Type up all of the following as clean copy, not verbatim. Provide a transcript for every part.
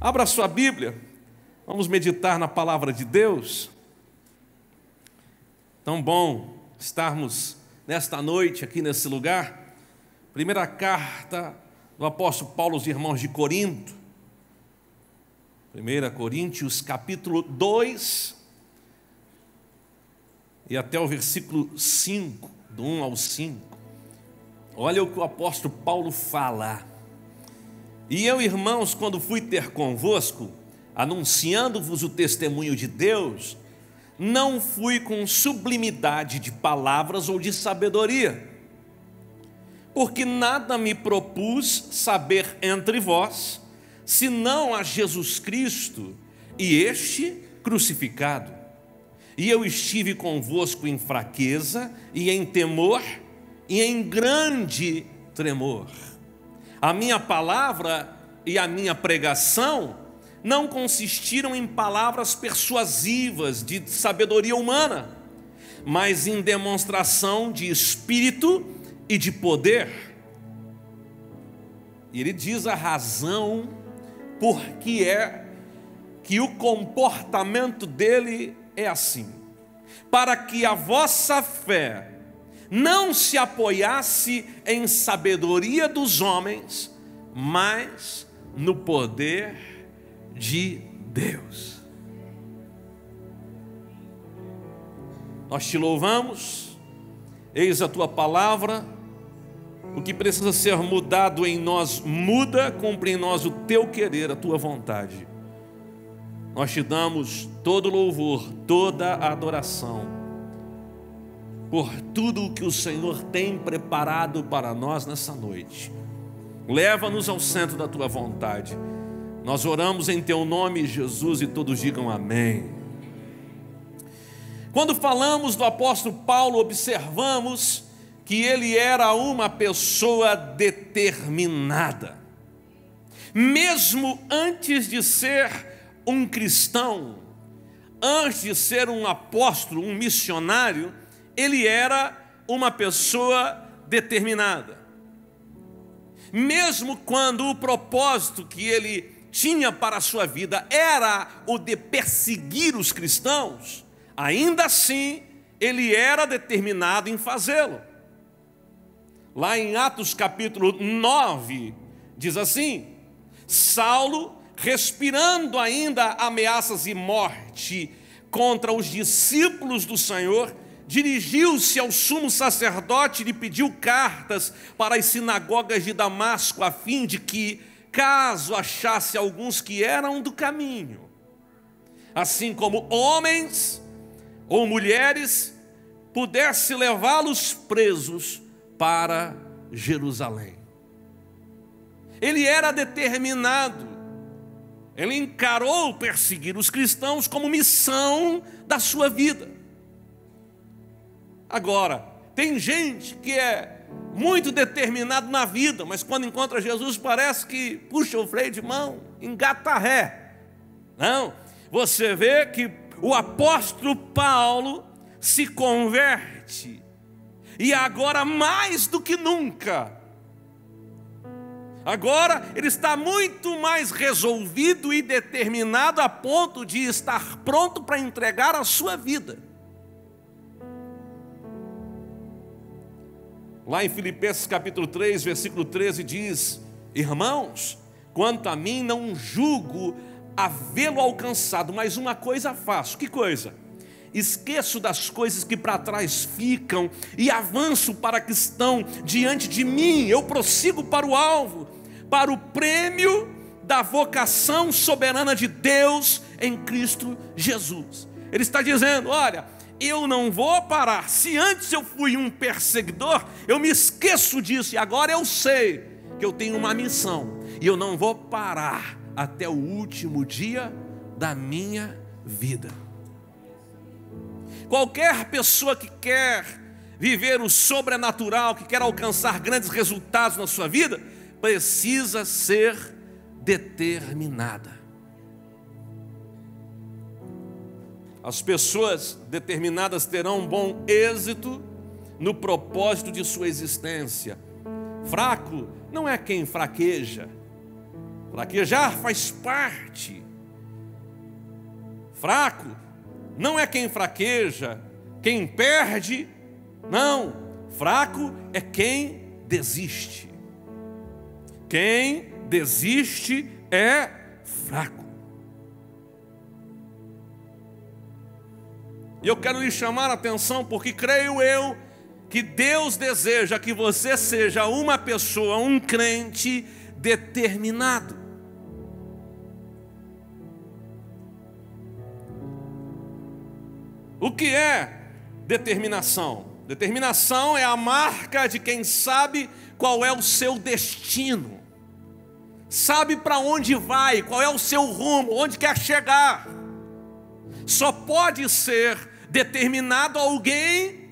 Abra sua Bíblia, vamos meditar na palavra de Deus. Tão bom estarmos nesta noite aqui nesse lugar. Primeira carta do apóstolo Paulo aos irmãos de Corinto, 1 Coríntios capítulo 2, e até o versículo 5, do 1 ao 5. Olha o que o apóstolo Paulo fala. E eu, irmãos, quando fui ter convosco, anunciando-vos o testemunho de Deus, não fui com sublimidade de palavras ou de sabedoria, porque nada me propus saber entre vós, senão a Jesus Cristo e este crucificado. E eu estive convosco em fraqueza e em temor e em grande tremor. A minha palavra e a minha pregação não consistiram em palavras persuasivas de sabedoria humana, mas em demonstração de espírito e de poder. E ele diz a razão por que é que o comportamento dele é assim: para que a vossa fé não se apoiasse em sabedoria dos homens, mas no poder de Deus. Nós te louvamos, eis a tua palavra, o que precisa ser mudado em nós muda, cumpre em nós o teu querer, a tua vontade. Nós te damos todo louvor, toda adoração, por tudo o que o Senhor tem preparado para nós nessa noite. Leva-nos ao centro da tua vontade. Nós oramos em teu nome, Jesus, e todos digam amém. Quando falamos do apóstolo Paulo, observamos que ele era uma pessoa determinada. Mesmo antes de ser um cristão, antes de ser um apóstolo, um missionário, ele era uma pessoa determinada. Mesmo quando o propósito que ele tinha para a sua vida era o de perseguir os cristãos, ainda assim ele era determinado em fazê-lo. Lá em Atos capítulo 9, diz assim: Saulo, respirando ainda ameaças e morte contra os discípulos do Senhor, dirigiu-se ao sumo sacerdote e lhe pediu cartas para as sinagogas de Damasco, a fim de que, caso achasse alguns que eram do caminho, assim como homens ou mulheres, pudesse levá-los presos para Jerusalém. Ele era determinado. Ele encarou perseguir os cristãos como missão da sua vida. Agora, tem gente que é muito determinado na vida, mas quando encontra Jesus parece que puxa o freio de mão, engata ré. Não, você vê que o apóstolo Paulo se converte, e agora mais do que nunca, agora ele está muito mais resolvido e determinado a ponto de estar pronto para entregar a sua vida. Lá em Filipenses capítulo 3, versículo 13 diz: Irmãos, quanto a mim não julgo havê-lo alcançado, mas uma coisa faço. Que coisa? Esqueço das coisas que para trás ficam e avanço para que estão diante de mim. Eu prossigo para o alvo, para o prêmio da vocação soberana de Deus em Cristo Jesus. Ele está dizendo: olha, eu não vou parar. Se antes eu fui um perseguidor, eu me esqueço disso, e agora eu sei que eu tenho uma missão, e eu não vou parar até o último dia da minha vida. Qualquer pessoa que quer viver o sobrenatural, que quer alcançar grandes resultados na sua vida, precisa ser determinada. As pessoas determinadas terão um bom êxito no propósito de sua existência. Fraco não é quem fraqueja. Fraquejar faz parte. Fraco não é quem fraqueja, quem perde, não. Fraco é quem desiste. Quem desiste é fraco. E eu quero lhe chamar a atenção porque creio eu que Deus deseja que você seja uma pessoa, um crente determinado. O que é determinação? Determinação é a marca de quem sabe qual é o seu destino, sabe para onde vai, qual é o seu rumo, onde quer chegar. Só pode ser determinado alguém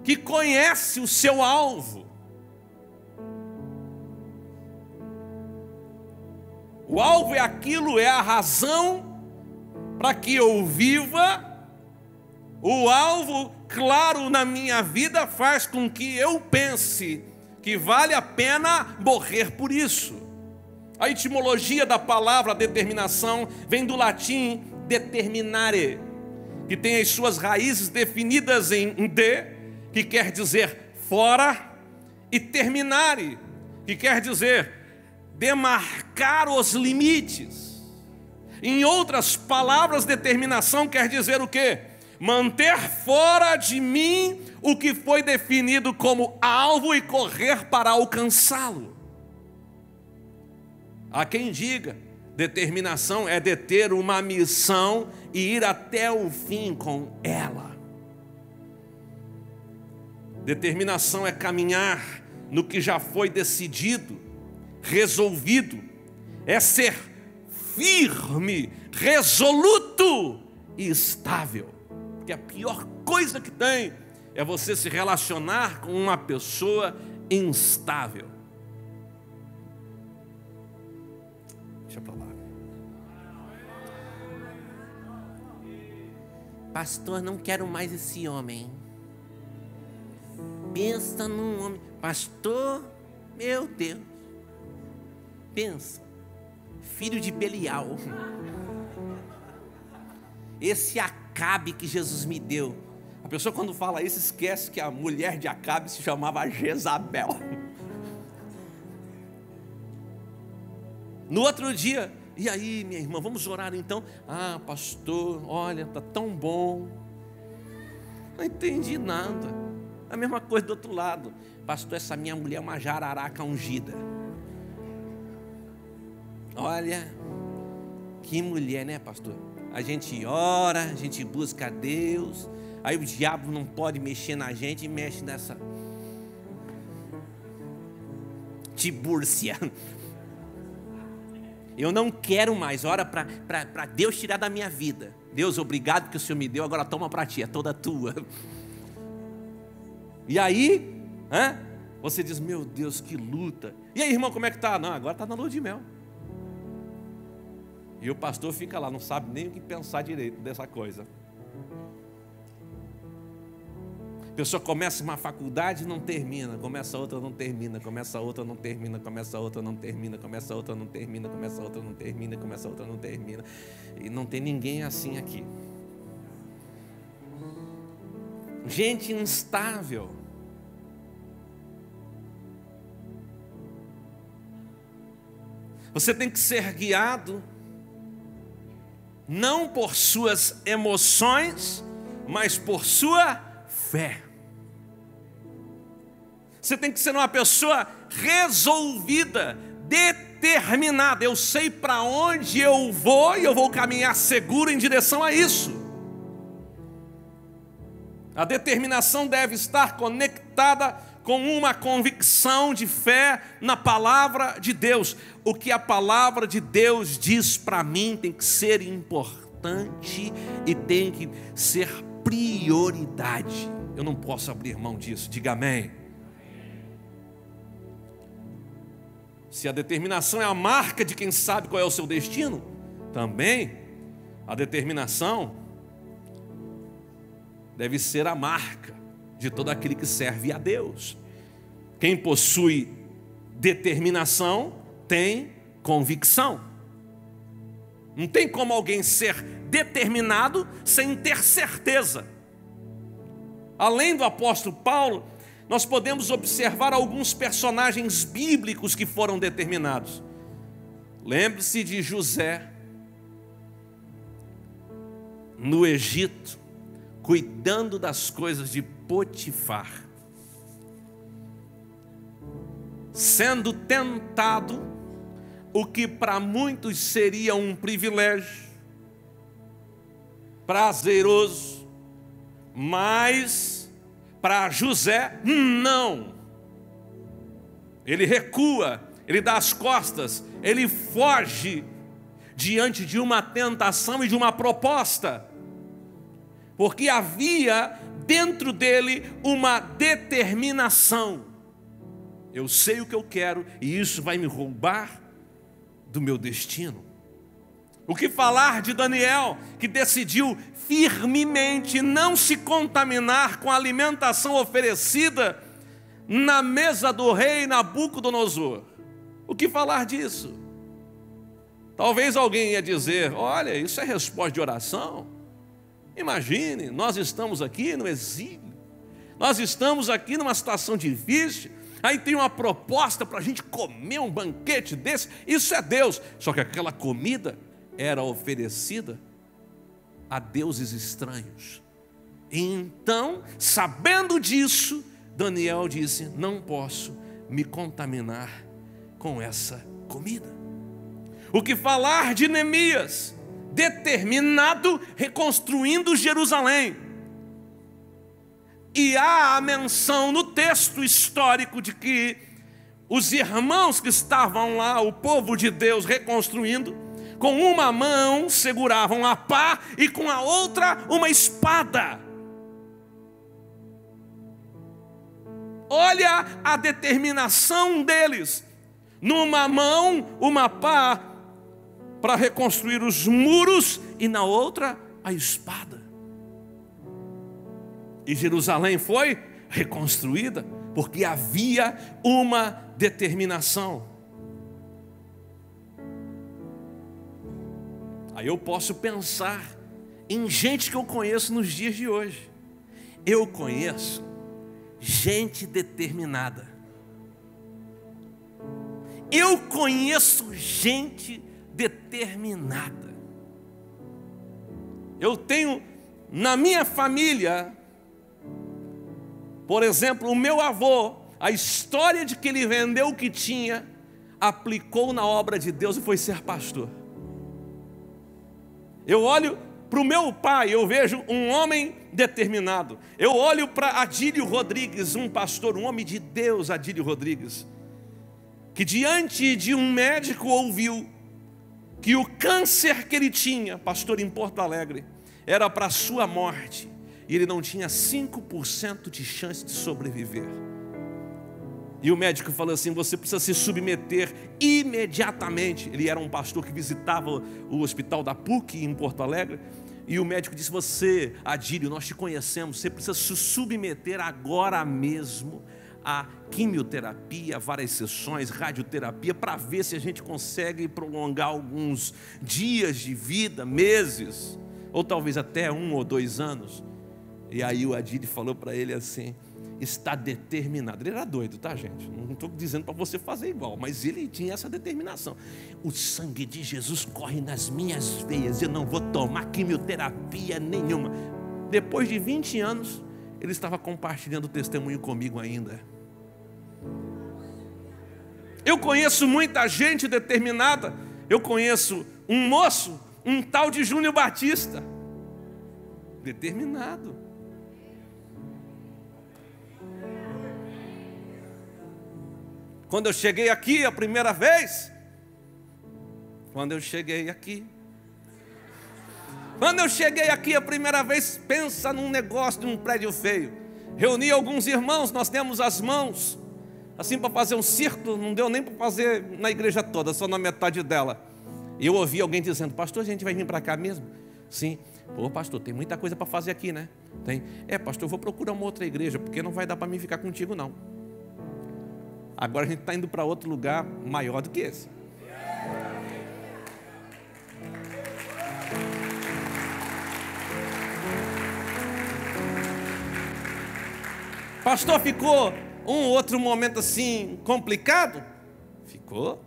que conhece o seu alvo. O alvo é aquilo, é a razão para que eu viva. O alvo, claro, na minha vida faz com que eu pense que vale a pena morrer por isso. A etimologia da palavra determinação vem do latim determinare, que tem as suas raízes definidas em de, que quer dizer fora, e terminare, que quer dizer demarcar os limites. Em outras palavras, determinação quer dizer o quê? Manter fora de mim o que foi definido como alvo e correr para alcançá-lo. Há quem diga, determinação é deter uma missão e ir até o fim com ela. Determinação é caminhar no que já foi decidido, resolvido, é ser firme, resoluto e estável. Porque a pior coisa que tem é você se relacionar com uma pessoa instável. Deixa pra lá. Pastor, não quero mais esse homem. Pensa num homem. Pastor, meu Deus. Pensa. Filho de Belial. Esse Acabe que Jesus me deu. A pessoa quando fala isso esquece que a mulher de Acabe se chamava Jezabel. No outro dia, e aí minha irmã, vamos orar então? Ah, pastor, olha, está tão bom. Não entendi nada. A mesma coisa do outro lado. Pastor, essa minha mulher é uma jararaca ungida. Olha, que mulher, né, pastor? A gente ora, a gente busca a Deus, aí o diabo não pode mexer na gente e mexe nessa Tibúrcia. Eu não quero mais, ora para Deus tirar da minha vida. Deus, obrigado que o Senhor me deu, agora toma para ti, é toda tua. E aí, você diz, meu Deus, que luta. E aí, irmão, como é que está? Não, agora está na lua de mel. E o pastor fica lá, não sabe nem o que pensar direito dessa coisa. A pessoa começa uma faculdade e não termina, começa outra, não termina, começa outra, não termina, começa outra, não termina, começa outra, não termina, começa outra, não termina, começa outra, não termina. E não tem ninguém assim aqui. Gente instável. Você tem que ser guiado não por suas emoções, mas por sua fé. Você tem que ser uma pessoa resolvida, determinada. Eu sei para onde eu vou e eu vou caminhar seguro em direção a isso. A determinação deve estar conectada com uma convicção de fé na palavra de Deus. O que a palavra de Deus diz para mim tem que ser importante e tem que ser prioridade. Eu não posso abrir mão disso, diga amém. Se a determinação é a marca de quem sabe qual é o seu destino, também a determinação deve ser a marca de todo aquele que serve a Deus. Quem possui determinação tem convicção. Não tem como alguém ser determinado sem ter certeza. Além do apóstolo Paulo, nós podemos observar alguns personagens bíblicos que foram determinados. Lembre-se de José, no Egito, cuidando das coisas de Potifar, sendo tentado, o que para muitos seria um privilégio, prazeroso, mas para José, não. Ele recua, ele dá as costas, ele foge diante de uma tentação e de uma proposta, porque havia dentro dele uma determinação. Eu sei o que eu quero e isso vai me roubar do meu destino. O que falar de Daniel, que decidiu firmemente não se contaminar com a alimentação oferecida na mesa do rei Nabucodonosor? O que falar disso? Talvez alguém ia dizer: olha, isso é resposta de oração. Imagine, nós estamos aqui no exílio, nós estamos aqui numa situação difícil, aí tem uma proposta para a gente comer um banquete desse, isso é Deus. Só que aquela comida era oferecida a deuses estranhos. Então, sabendo disso, Daniel disse: não posso me contaminar com essa comida. O que falar de Neemias, determinado, reconstruindo Jerusalém. E há a menção no texto histórico de que os irmãos que estavam lá, o povo de Deus reconstruindo, com uma mão seguravam a pá e com a outra uma espada. Olha a determinação deles. Numa mão, uma pá para reconstruir os muros e na outra, a espada. E Jerusalém foi reconstruída porque havia uma determinação. Aí eu posso pensar em gente que eu conheço nos dias de hoje. Eu conheço gente determinada. Eu conheço gente determinada. Eu tenho na minha família, por exemplo, o meu avô, a história de que ele vendeu o que tinha, aplicou na obra de Deus e foi ser pastor. Eu olho para o meu pai, eu vejo um homem determinado. Eu olho para Adílio Rodrigues, um pastor, um homem de Deus, Adílio Rodrigues, que diante de um médico ouviu que o câncer que ele tinha, pastor em Porto Alegre, era para a sua morte, e ele não tinha 5% de chance de sobreviver. E o médico falou assim: você precisa se submeter imediatamente. Ele era um pastor que visitava o hospital da PUC em Porto Alegre. E o médico disse: você, Adílio, nós te conhecemos, você precisa se submeter agora mesmo a quimioterapia, várias sessões, radioterapia, para ver se a gente consegue prolongar alguns dias de vida, meses, ou talvez até 1 ou 2 anos. E aí o Adílio falou para ele assim: está determinado. Ele era doido, tá, gente? Não estou dizendo para você fazer igual, mas ele tinha essa determinação. O sangue de Jesus corre nas minhas veias, eu não vou tomar quimioterapia nenhuma. Depois de 20 anos, ele estava compartilhando o testemunho comigo ainda. Eu conheço muita gente determinada. Eu conheço um moço, um tal de Júnior Batista, determinado. Quando eu cheguei aqui a primeira vez, pensa num negócio de um prédio feio. Reuni alguns irmãos, nós temos as mãos assim para fazer um círculo, não deu nem para fazer na igreja toda, só na metade dela. E eu ouvi alguém dizendo: pastor, a gente vai vir para cá mesmo? Sim. Pô, pastor, tem muita coisa para fazer aqui, né? Tem. Pastor, eu vou procurar uma outra igreja, porque não vai dar para mim ficar contigo, não. Agora a gente está indo para outro lugar maior do que esse. Pastor, ficou um outro momento assim complicado? Ficou.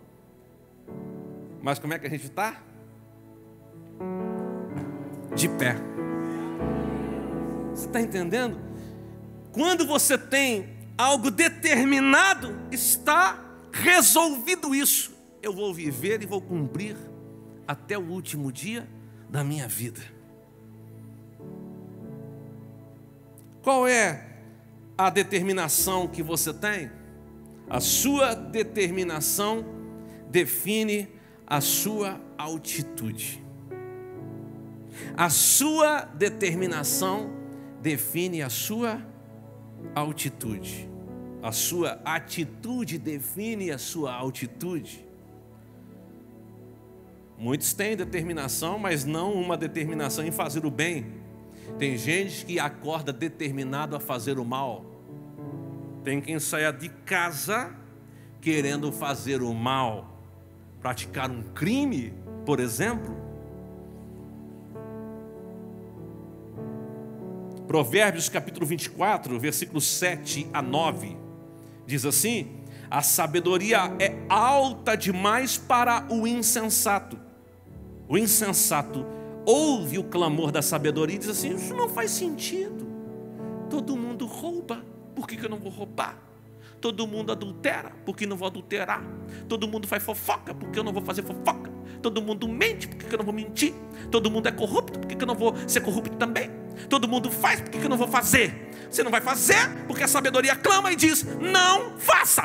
Mas como é que a gente está? De pé. Você está entendendo? Quando você tem algo determinado, está resolvido isso. Eu vou viver e vou cumprir até o último dia da minha vida. Qual é a determinação que você tem? A sua determinação define a sua altitude. A sua determinação define a sua altitude. A sua atitude define a sua altitude. Muitos têm determinação, mas não uma determinação em fazer o bem. Tem gente que acorda determinado a fazer o mal. Tem quem saia de casa querendo fazer o mal, praticar um crime, por exemplo. Provérbios capítulo 24, versículos 7 a 9, diz assim: a sabedoria é alta demais para o insensato. O insensato ouve o clamor da sabedoria e diz assim: isso não faz sentido. Todo mundo rouba, por que eu não vou roubar? Todo mundo adultera, por que não vou adulterar? Todo mundo faz fofoca, por que eu não vou fazer fofoca? Todo mundo mente, por que eu não vou mentir? Todo mundo é corrupto, por que eu não vou ser corrupto também? Todo mundo faz, por que eu não vou fazer? Você não vai fazer, porque a sabedoria clama e diz: não faça.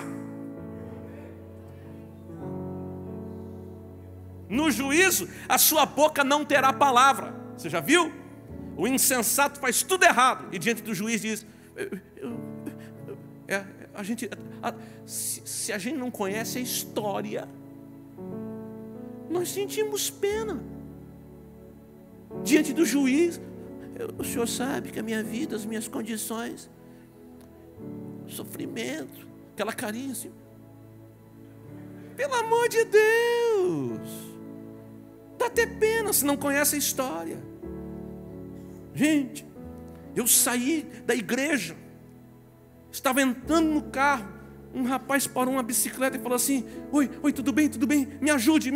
No juízo, a sua boca não terá palavra. Você já viu? O insensato faz tudo errado e diante do juiz diz: se a gente não conhece a história, nós sentimos pena diante do juiz. O senhor sabe que a minha vida, as minhas condições, sofrimento, aquela carinha assim. Pelo amor de Deus, dá até pena se não conhece a história. Gente, eu saí da igreja, estava entrando no carro, um rapaz parou uma bicicleta e falou assim: oi, tudo bem, me ajude.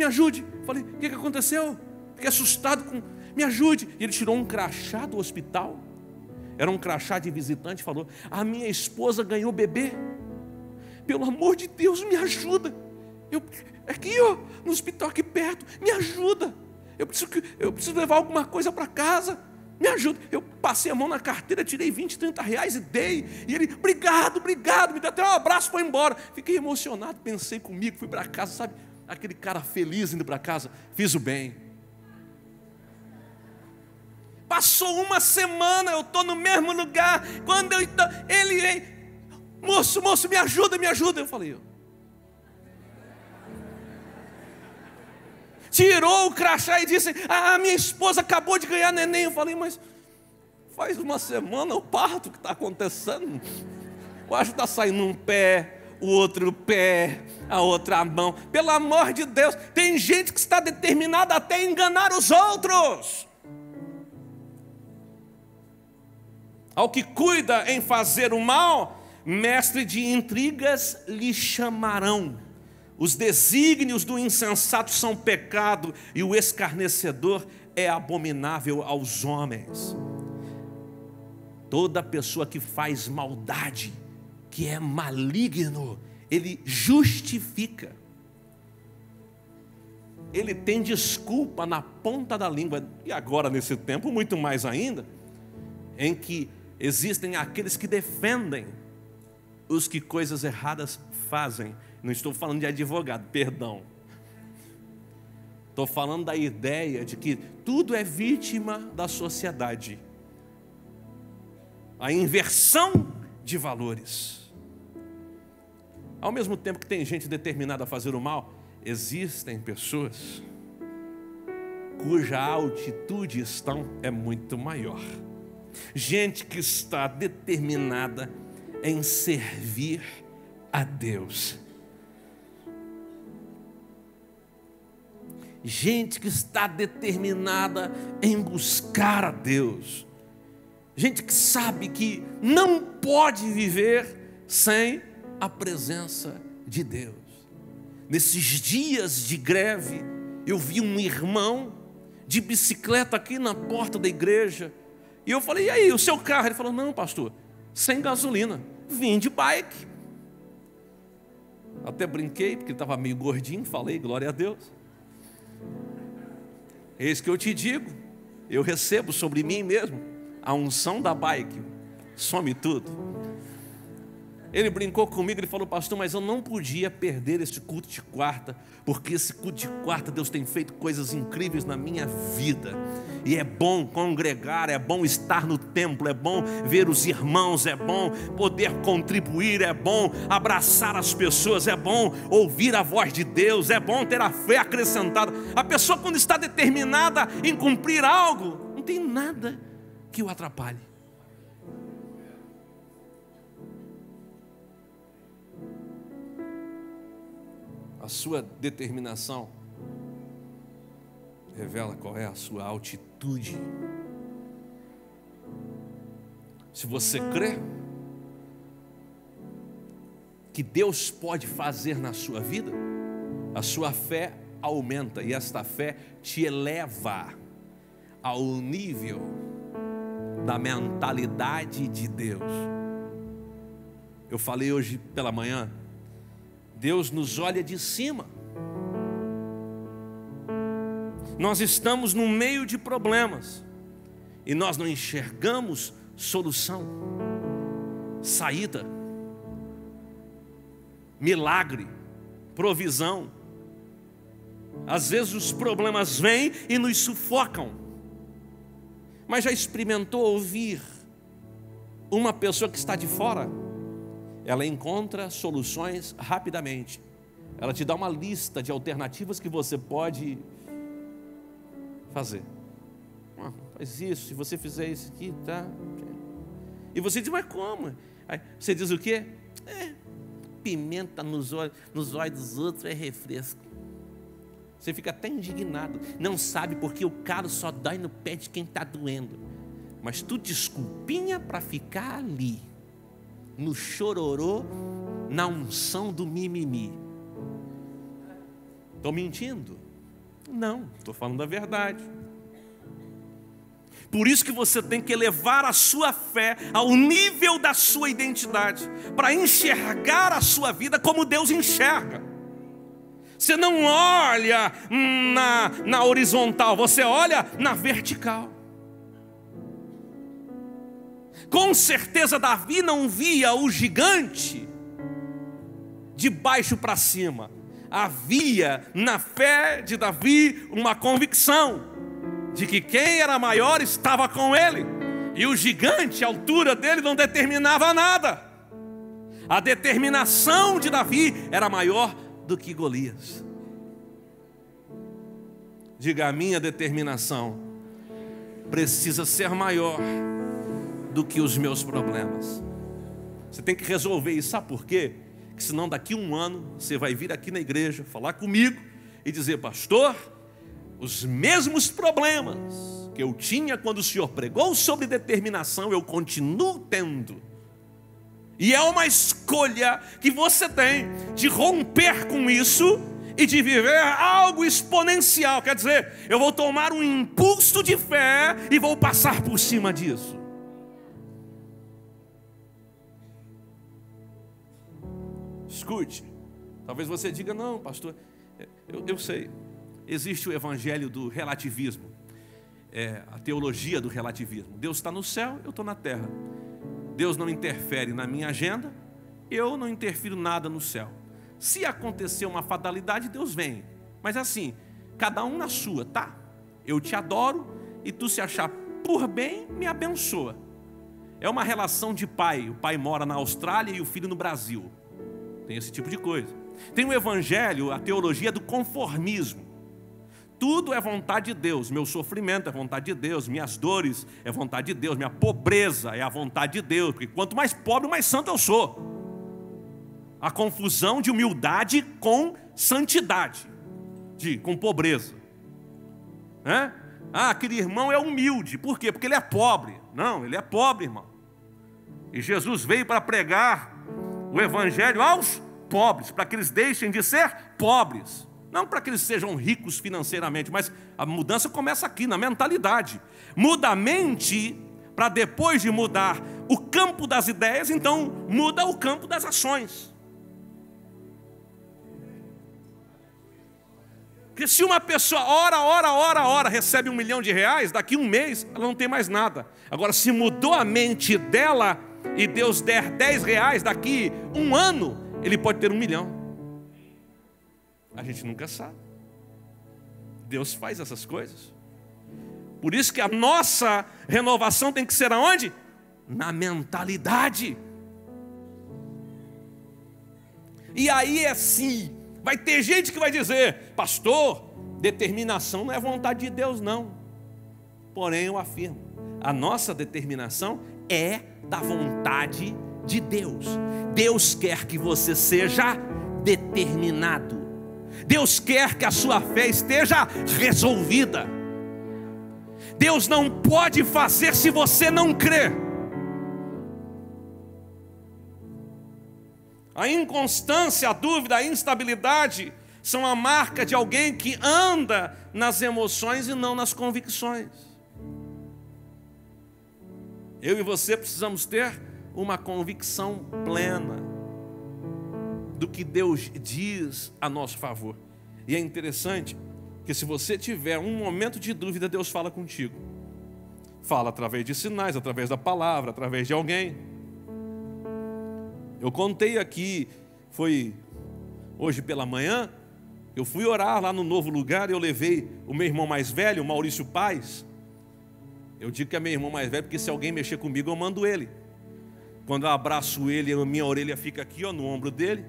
Falei: o que aconteceu? Fiquei assustado me ajude. E ele tirou um crachá do hospital, era um crachá de visitante, e falou: a minha esposa ganhou bebê, pelo amor de Deus, me ajuda. Aqui, ó, no hospital aqui perto, me ajuda. Eu preciso levar alguma coisa para casa, me ajuda. Eu passei a mão na carteira, tirei 20, 30 reais e dei. E ele: obrigado, me deu até um abraço, foi embora. Fiquei emocionado, pensei comigo, fui para casa, sabe? Aquele cara feliz indo para casa, fiz o bem. Passou uma semana, eu estou no mesmo lugar. Quando ele vem: moço, me ajuda. Eu falei: tirou o crachá e disse: a minha esposa acabou de ganhar neném. Eu falei: mas faz uma semana o parto, o que está acontecendo? Eu acho que está saindo um pé, o outro pé, a outra mão. Pelo amor de Deus, tem gente que está determinada até a enganar os outros. Ao que cuida em fazer o mal, mestre de intrigas lhe chamarão. Os desígnios do insensato são pecado, e o escarnecedor é abominável aos homens. Toda pessoa que faz maldade, que é maligno, ele justifica. Ele tem desculpa na ponta da língua. E agora, nesse tempo, muito mais ainda, em que existem aqueles que defendem os que coisas erradas fazem. Não estou falando de advogado, perdão. Estou falando da ideia de que tudo é vítima da sociedade. A inversão de valores. Ao mesmo tempo que tem gente determinada a fazer o mal, existem pessoas cuja altitude é muito maior. Gente que está determinada em servir a Deus. Gente que está determinada em buscar a Deus. Gente que sabe que não pode viver sem a presença de Deus. Nesses dias de greve, eu vi um irmão de bicicleta aqui na porta da igreja. E eu falei, e aí, o seu carro? Ele falou, não, pastor, sem gasolina, vim de bike. Até brinquei, porque ele estava meio gordinho, falei, glória a Deus. Eis que eu te digo, eu recebo sobre mim mesmo a unção da bike, some tudo. Ele brincou comigo, ele falou, pastor, mas eu não podia perder esse culto de quarta, porque esse culto de quarta, Deus tem feito coisas incríveis na minha vida. E é bom congregar, é bom estar no templo, é bom ver os irmãos, é bom poder contribuir, é bom abraçar as pessoas, é bom ouvir a voz de Deus, é bom ter a fé acrescentada. A pessoa, quando está determinada em cumprir algo, não tem nada que o atrapalhe. A sua determinação revela qual é a sua altitude. Se você crê que Deus pode fazer na sua vida, a sua fé aumenta, e esta fé te eleva ao nível da mentalidade de Deus. Eu falei hoje pela manhã, Deus nos olha de cima. Nós estamos no meio de problemas e nós não enxergamos solução, saída, milagre, provisão. Às vezes os problemas vêm e nos sufocam. Mas já experimentou ouvir uma pessoa que está de fora? Ela encontra soluções rapidamente. Ela te dá uma lista de alternativas que você pode fazer. Faz isso, se você fizer isso aqui, tá? E você diz, mas como? Aí você diz o quê? Pimenta nos olhos dos outros é refresco. Você fica até indignado. Não sabe porque o calo só dói no pé de quem está doendo. Mas tu desculpinha para ficar ali, no chororô, na unção do mimimi. Estou mentindo? Não, estou falando a verdade. Por isso que você tem que elevar a sua fé ao nível da sua identidade, para enxergar a sua vida como Deus enxerga. Você não olha na horizontal, você olha na vertical. Com certeza Davi não via o gigante de baixo para cima. Havia na fé de Davi uma convicção de que quem era maior estava com ele. E o gigante, a altura dele não determinava nada. A determinação de Davi era maior do que Golias. Diga, a minha determinação precisa ser maior do que os meus problemas. Você tem que resolver isso, sabe por quê? Que senão daqui a um ano você vai vir aqui na igreja falar comigo e dizer, pastor, os mesmos problemas que eu tinha quando o senhor pregou sobre determinação, eu continuo tendo. E é uma escolha que você tem de romper com isso e de viver algo exponencial. Quer dizer, eu vou tomar um impulso de fé e vou passar por cima disso. Escute, talvez você diga, não, pastor, eu sei, existe o evangelho do relativismo, a teologia do relativismo. Deus está no céu, eu estou na terra. Deus não interfere na minha agenda, eu não interfiro nada no céu. Se acontecer uma fatalidade, Deus vem. Mas assim, cada um na sua, tá? Eu te adoro e tu se achar por bem, me abençoa. É uma relação de pai. O pai mora na Austrália e o filho no Brasil. Tem esse tipo de coisa. Tem o evangelho, a teologia do conformismo. Tudo é vontade de Deus. Meu sofrimento é vontade de Deus. Minhas dores é vontade de Deus. Minha pobreza é a vontade de Deus. Porque quanto mais pobre, mais santo eu sou. A confusão de humildade com santidade, com pobreza. Aquele irmão é humilde. Por quê? Porque ele é pobre. Não, ele é pobre, irmão. E Jesus veio para pregar o evangelho aos pobres, para que eles deixem de ser pobres. Não para que eles sejam ricos financeiramente, mas a mudança começa aqui, na mentalidade. Muda a mente, para depois de mudar o campo das ideias, então muda o campo das ações. Porque se uma pessoa ora, recebe R$1 milhão, daqui um mês ela não tem mais nada. Agora, se mudou a mente dela e Deus der R$10, daqui um ano ele pode ter 1 milhão. A gente nunca sabe. Deus faz essas coisas. Por isso que a nossa renovação tem que ser aonde? Na mentalidade. E aí é assim, vai ter gente que vai dizer: pastor, determinação não é vontade de Deus não. Porém eu afirmo, a nossa determinação é da vontade de Deus. Deus quer que você seja determinado. Deus quer que a sua fé esteja resolvida. Deus não pode fazer se você não crer. A inconstância, a dúvida, a instabilidade são a marca de alguém que anda nas emoções e não nas convicções. Eu e você precisamos ter uma convicção plena do que Deus diz a nosso favor. E é interessante que se você tiver um momento de dúvida, Deus fala contigo. Fala através de sinais, através da palavra, através de alguém. Eu contei aqui, foi hoje pela manhã, eu fui orar lá no Novo Lugar e eu levei o meu irmão mais velho, o Maurício Paz. Eu digo que é meu irmão mais velho porque se alguém mexer comigo eu mando ele. Quando eu abraço ele, a minha orelha fica aqui, ó, no ombro dele.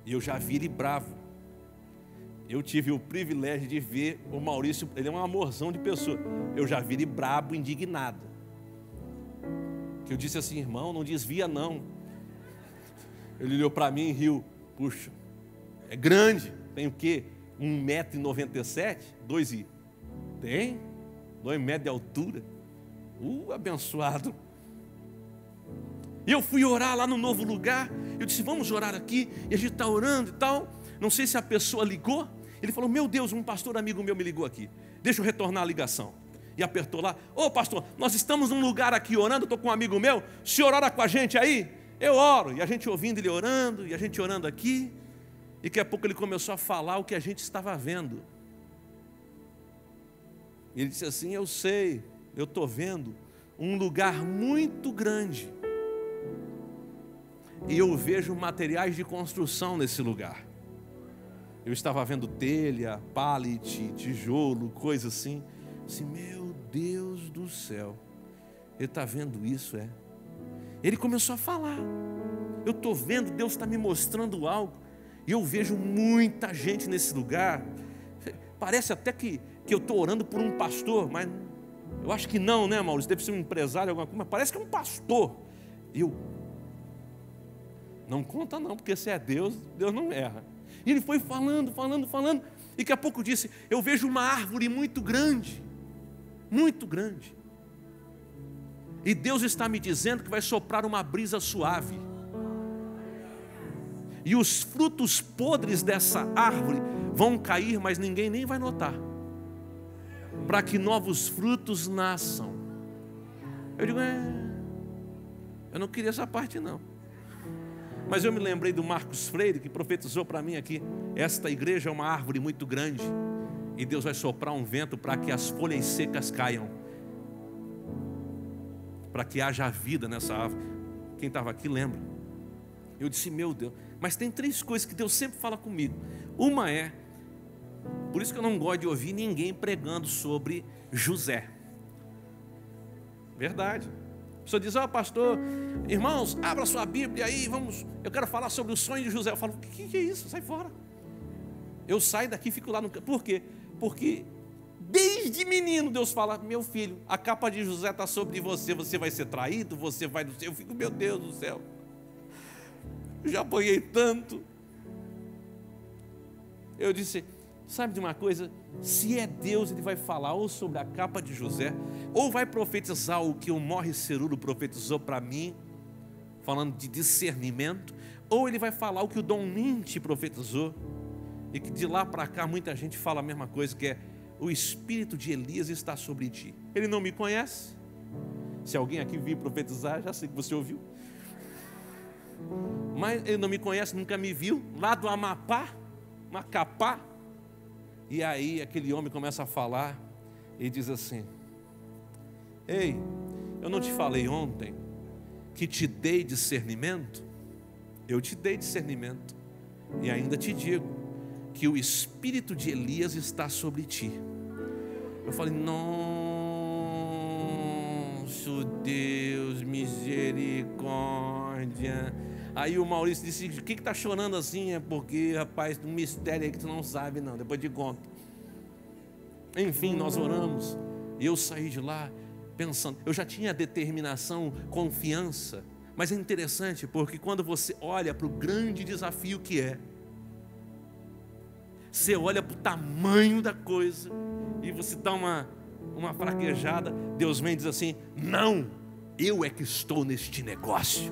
E eu já vi ele bravo. Eu tive o privilégio de ver o Maurício, ele é um amorzão de pessoa. Eu já vi ele brabo, indignado. Que eu disse assim: irmão, não desvia não. Ele olhou para mim e riu. Puxa, é grande, tem o quê? 1,97 m? 2 e... Tem? 2 metros de altura. Abençoado. E eu fui orar lá no Novo Lugar. Eu disse: vamos orar aqui. E a gente está orando e tal. Não sei se a pessoa ligou. Ele falou: meu Deus, um pastor amigo meu me ligou aqui. Deixa eu retornar a ligação. E apertou lá: ô pastor, nós estamos num lugar aqui orando. Estou com um amigo meu. O senhor ora com a gente aí? Eu oro. E a gente ouvindo ele orando. E a gente orando aqui. E daqui a pouco ele começou a falar o que a gente estava vendo. Ele disse assim: eu sei, eu estou vendo um lugar muito grande. E eu vejo materiais de construção nesse lugar. Eu estava vendo telha, pallet, tijolo, coisa assim. Assim, meu Deus do céu. Ele está vendo isso, é? Ele começou a falar. Eu estou vendo, Deus está me mostrando algo. E eu vejo muita gente nesse lugar. Parece até que eu estou orando por um pastor, mas eu acho que não, né, Maurício? Deve ser um empresário, alguma coisa, mas parece que é um pastor. Não conta não, porque se é Deus, Deus não erra. E ele foi falando, e daqui a pouco disse: eu vejo uma árvore muito grande, muito grande. E Deus está me dizendo que vai soprar uma brisa suave. E os frutos podres dessa árvore vão cair, mas ninguém nem vai notar. Para que novos frutos nasçam. Eu digo: eu não queria essa parte não. Mas eu me lembrei do Marcos Freire, que profetizou para mim aqui: esta igreja é uma árvore muito grande, e Deus vai soprar um vento para que as folhas secas caiam, para que haja vida nessa árvore. Quem estava aqui lembra. Eu disse: meu Deus. Mas tem 3 coisas que Deus sempre fala comigo. Uma é, por isso que eu não gosto de ouvir ninguém pregando sobre José. Verdade. A pessoa diz: ó, pastor, irmãos, abra sua Bíblia aí, vamos, eu quero falar sobre o sonho de José. Eu falo: o que é isso? Sai fora. Eu saio daqui e fico lá no... Por quê? Porque desde menino Deus fala: meu filho, a capa de José está sobre você, você vai ser traído, você vai... Eu fico: meu Deus do céu, eu já apanhei tanto. Eu disse: sabe de uma coisa? Se é Deus, Ele vai falar ou sobre a capa de José, ou vai profetizar o que o Morre Cerulo profetizou para mim. falando de discernimento, ou ele vai falar o que o Dom Ninti profetizou, e que de lá para cá muita gente fala a mesma coisa, que é: o espírito de Elias está sobre ti. Ele não me conhece. Se alguém aqui vir profetizar, já sei que você ouviu. Mas ele não me conhece, nunca me viu, lá do Amapá, Macapá. E aí aquele homem começa a falar e diz assim: ei, eu não te falei ontem que te dei discernimento? Eu te dei discernimento, e ainda te digo que o espírito de Elias está sobre ti. Eu falei: nossa, Deus, misericórdia. Aí o Maurício disse: o que está chorando assim? É porque, rapaz, um mistério aí que tu não sabe não, depois te conto. Enfim, nós oramos, e eu saí de lá pensando, eu já tinha determinação, confiança. Mas é interessante, porque quando você olha para o grande desafio que é, você olha para o tamanho da coisa, e você dá uma fraquejada, Deus vem e diz assim: não, eu é que estou neste negócio.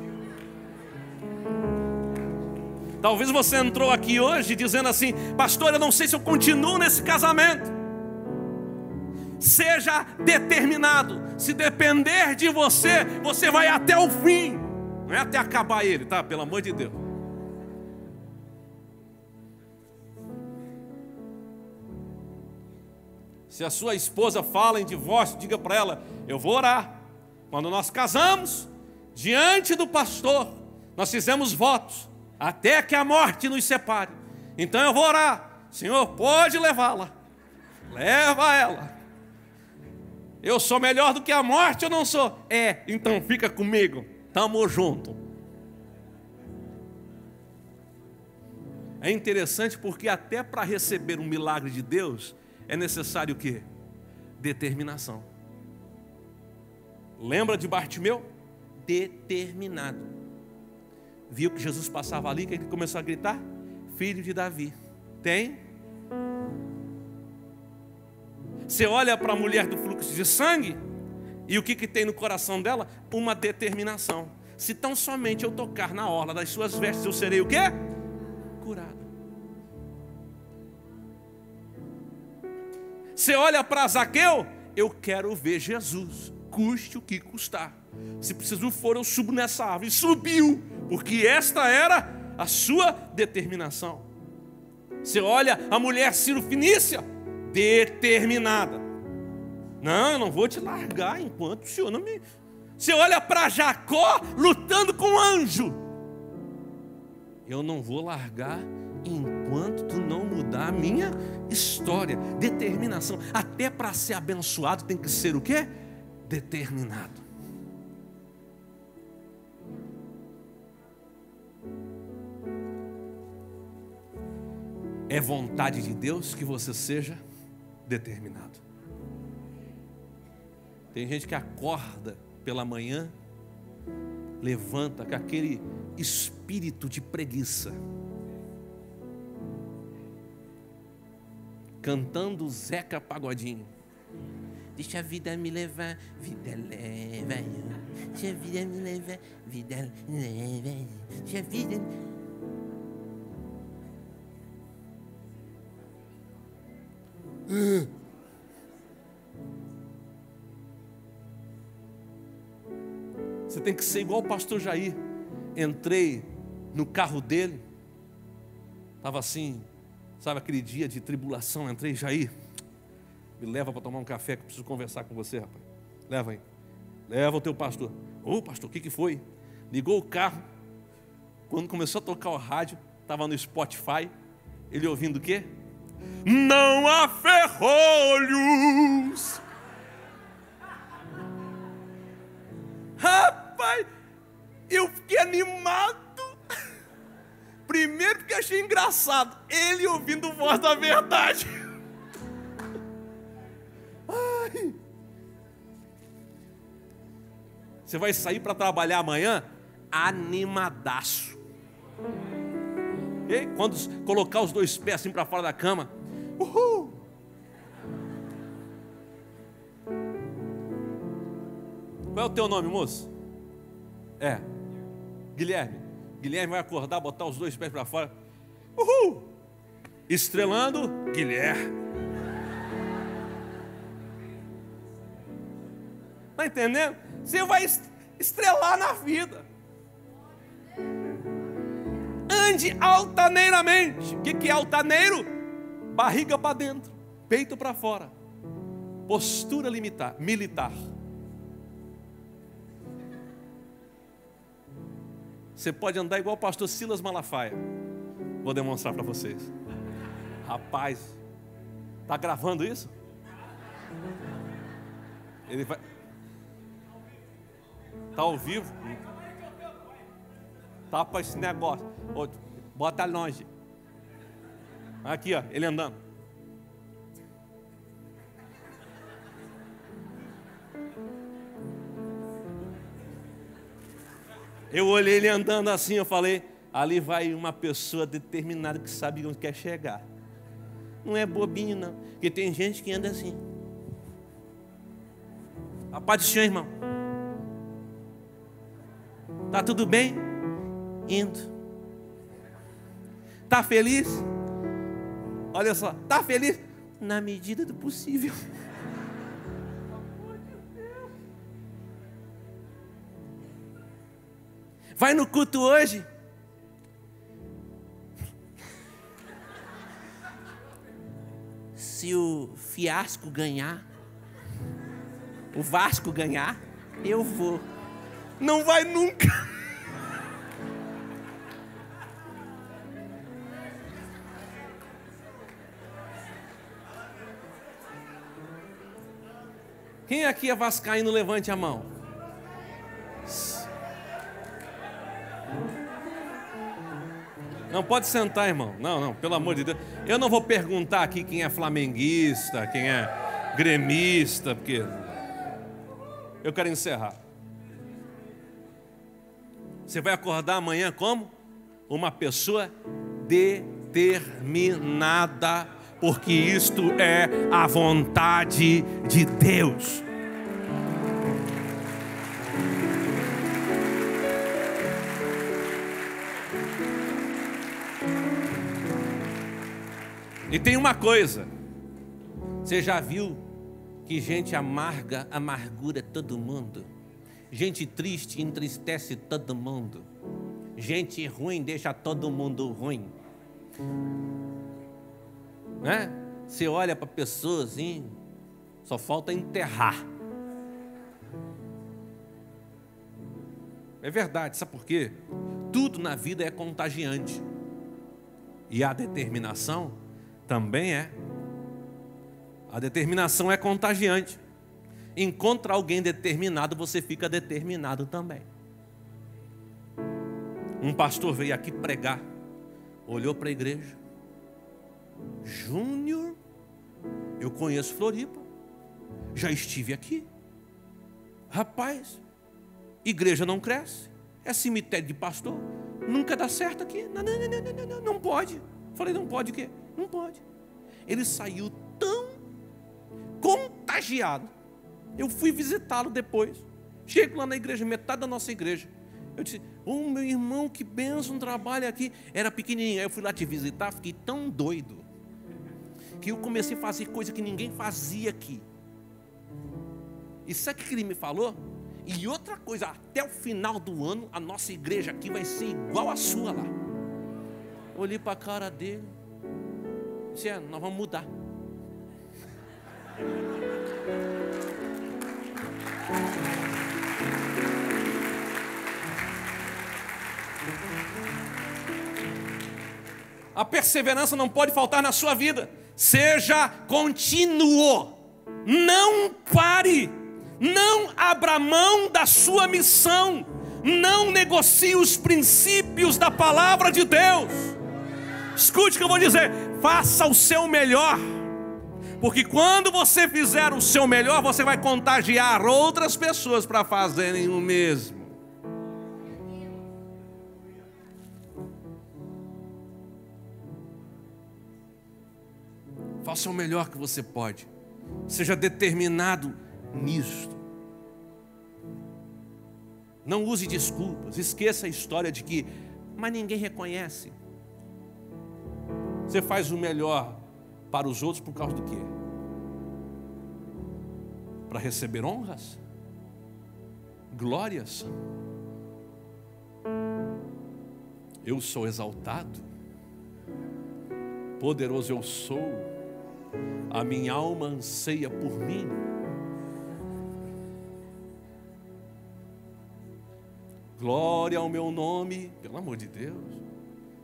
Talvez você entrou aqui hoje dizendo assim: pastor, eu não sei se eu continuo nesse casamento. Seja determinado. Se depender de você, você vai até o fim. Não é até acabar ele, tá? Pelo amor de Deus. Se a sua esposa fala em divórcio, diga para ela: eu vou orar. Quando nós casamos, diante do pastor, nós fizemos votos, até que a morte nos separe. Então eu vou orar: Senhor, pode levá-la, leva ela. Eu sou melhor do que a morte, eu não sou? É, então fica comigo, tamo junto. É interessante porque até para receber um milagre de Deus é necessário o quê? Determinação. Lembra de Bartimeu? Determinado. Viu que Jesus passava ali, que ele começou a gritar: filho de Davi, tem? Você olha para a mulher do fluxo de sangue, e o que tem no coração dela? Uma determinação: se tão somente eu tocar na orla das suas vestes, eu serei o quê? Curado. Você olha para Zaqueu: eu quero ver Jesus, custe o que custar. Se preciso for, eu subo nessa árvore. Subiu, porque esta era a sua determinação. Você olha a mulher Ciro-Fenícia, determinada: não, eu não vou te largar enquanto o Senhor não me... Você olha para Jacó lutando com o anjo: eu não vou largar enquanto tu não mudar a minha história. Determinação. Até para ser abençoado tem que ser o quê? Determinado. É vontade de Deus que você seja determinado. Tem gente que acorda pela manhã, levanta com aquele espírito de preguiça, cantando Zeca Pagodinho. Deixa a vida me levar, vida leva. Deixa a vida me levar, vida leva. Deixa a vida... Você tem que ser igual o pastor Jair. Entrei no carro dele, estava assim, sabe aquele dia de tribulação. Entrei: Jair, me leva para tomar um café, que eu preciso conversar com você, rapaz. Leva aí, leva o teu pastor. Ô pastor, o que foi? Ligou o carro, quando começou a tocar o rádio, estava no Spotify, ele ouvindo o quê? Não há ferrolhos. Rapaz, eu fiquei animado. Primeiro porque achei engraçado ele ouvindo Voz da Verdade. Ai. Você vai sair para trabalhar amanhã animadaço. E quando colocar os dois pés assim para fora da cama, uhul. Qual é o teu nome, moço? Guilherme vai acordar, botar os 2 pés para fora. Uhul! Estrelando Guilherme. Está entendendo? Você vai estrelar na vida. Ande altaneiramente. O que é altaneiro? Barriga para dentro, peito para fora. Postura militar. Você pode andar igual o pastor Silas Malafaia. Vou demonstrar para vocês. Rapaz, está gravando isso? Ele vai... Está ao vivo? Tapa esse negócio. Bota longe. Aqui, ó, ele andando. Eu olhei ele andando assim, eu falei, ali vai uma pessoa determinada que sabe onde quer chegar. Não é bobinho, não. Porque tem gente que anda assim. A paz do Senhor, irmão. Tá tudo bem? Indo. Tá feliz? Olha só, tá feliz? Na medida do possível. Vai no culto hoje? Se o fiasco ganhar, o Vasco ganhar, eu vou. Não vai nunca. Quem aqui é vascaíno, levante a mão. Não pode sentar, irmão. Não, pelo amor de Deus. Eu não vou perguntar aqui quem é flamenguista, quem é gremista, porque eu quero encerrar. Você vai acordar amanhã como? Uma pessoa determinada, porque isto é a vontade de Deus. E tem uma coisa, você já viu que gente amarga amargura todo mundo? Gente triste entristece todo mundo. Gente ruim deixa todo mundo ruim. Né? Você olha para a pessoa assim, só falta enterrar. É verdade, sabe por quê? Tudo na vida é contagiante. E a determinação também é. A determinação é contagiante. Encontra alguém determinado, você fica determinado também. Um pastor veio aqui pregar, olhou para a igreja. Júnior, eu conheço Floripa, já estive aqui. Rapaz, igreja não cresce, é cemitério de pastor, nunca dá certo aqui. Não pode. Falei, não pode o quê? Não pode. Ele saiu tão contagiado. Eu fui visitá-lo depois. Chego lá na igreja, metade da nossa igreja. Eu disse, meu irmão, que bênção, trabalha aqui. Era pequenininho, aí eu fui lá te visitar, fiquei tão doido, que eu comecei a fazer coisa que ninguém fazia aqui. E sabe o que ele me falou? E outra coisa, até o final do ano, a nossa igreja aqui vai ser igual a sua lá. Olhei para a cara dele. Disse, nós vamos mudar. A perseverança não pode faltar na sua vida. Seja contínuo. Não pare. Não abra mão da sua missão. Não negocie os princípios da palavra de Deus. Escute o que eu vou dizer. Faça o seu melhor. Porque quando você fizer o seu melhor, você vai contagiar outras pessoas para fazerem o mesmo. Faça o melhor que você pode. Seja determinado nisto. Não use desculpas. Esqueça a história de que, mas ninguém reconhece. você faz o melhor para os outros por causa do quê? Para receber honras? Glórias? Eu sou exaltado, poderoso eu sou, a minha alma anseia por mim. Glória ao meu nome, pelo amor de Deus.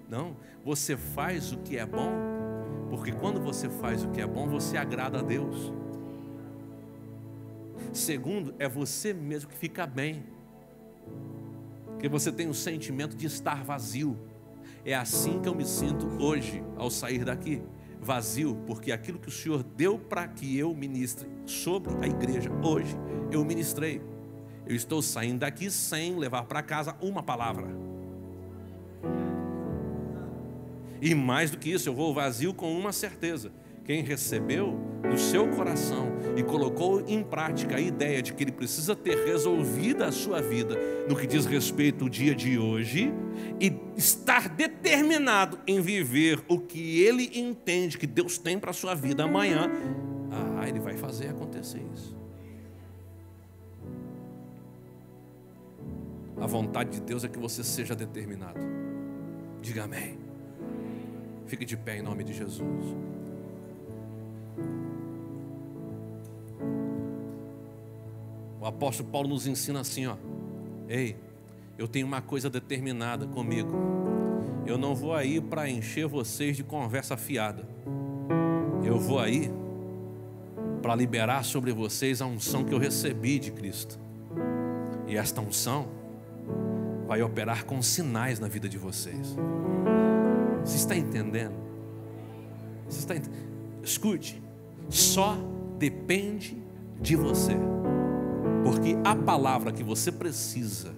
Não, você faz o que é bom, porque quando você faz o que é bom, você agrada a Deus. Segundo, é você mesmo que fica bem, porque você tem o sentimento de estar vazio. É assim que eu me sinto hoje, ao sair daqui, vazio, porque aquilo que o Senhor deu para que eu ministre sobre a igreja hoje, eu ministrei. Eu estou saindo daqui sem levar para casa uma palavra. E mais do que isso, eu vou vazio com uma certeza: quem recebeu no seu coração e colocou em prática a ideia de que ele precisa ter resolvida a sua vida no que diz respeito ao dia de hoje e estar determinado em viver o que ele entende que Deus tem para a sua vida amanhã, ele vai fazer acontecer isso. A vontade de Deus é que você seja determinado. Diga amém. Fique de pé em nome de Jesus. O apóstolo Paulo nos ensina assim, ó: ei, eu tenho uma coisa determinada comigo. Eu não vou aí para encher vocês de conversa fiada. Eu vou aí para liberar sobre vocês a unção que eu recebi de Cristo. E esta unção vai operar com sinais na vida de vocês. Você está entendendo? Você está entendendo? Escute, só depende de você, porque a palavra que você precisa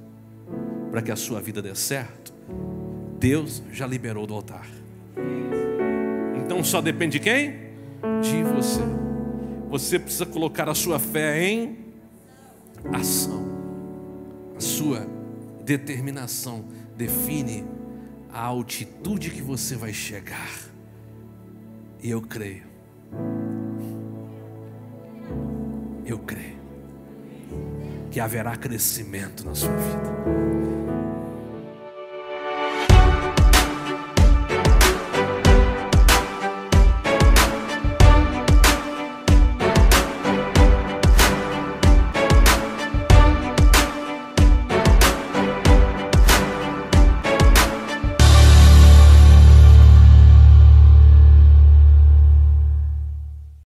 para que a sua vida dê certo, Deus já liberou do altar. Então só depende de quem? De você. Você precisa colocar a sua fé em ação. A sua determinação define a altitude que você vai chegar. E eu creio que haverá crescimento na sua vida.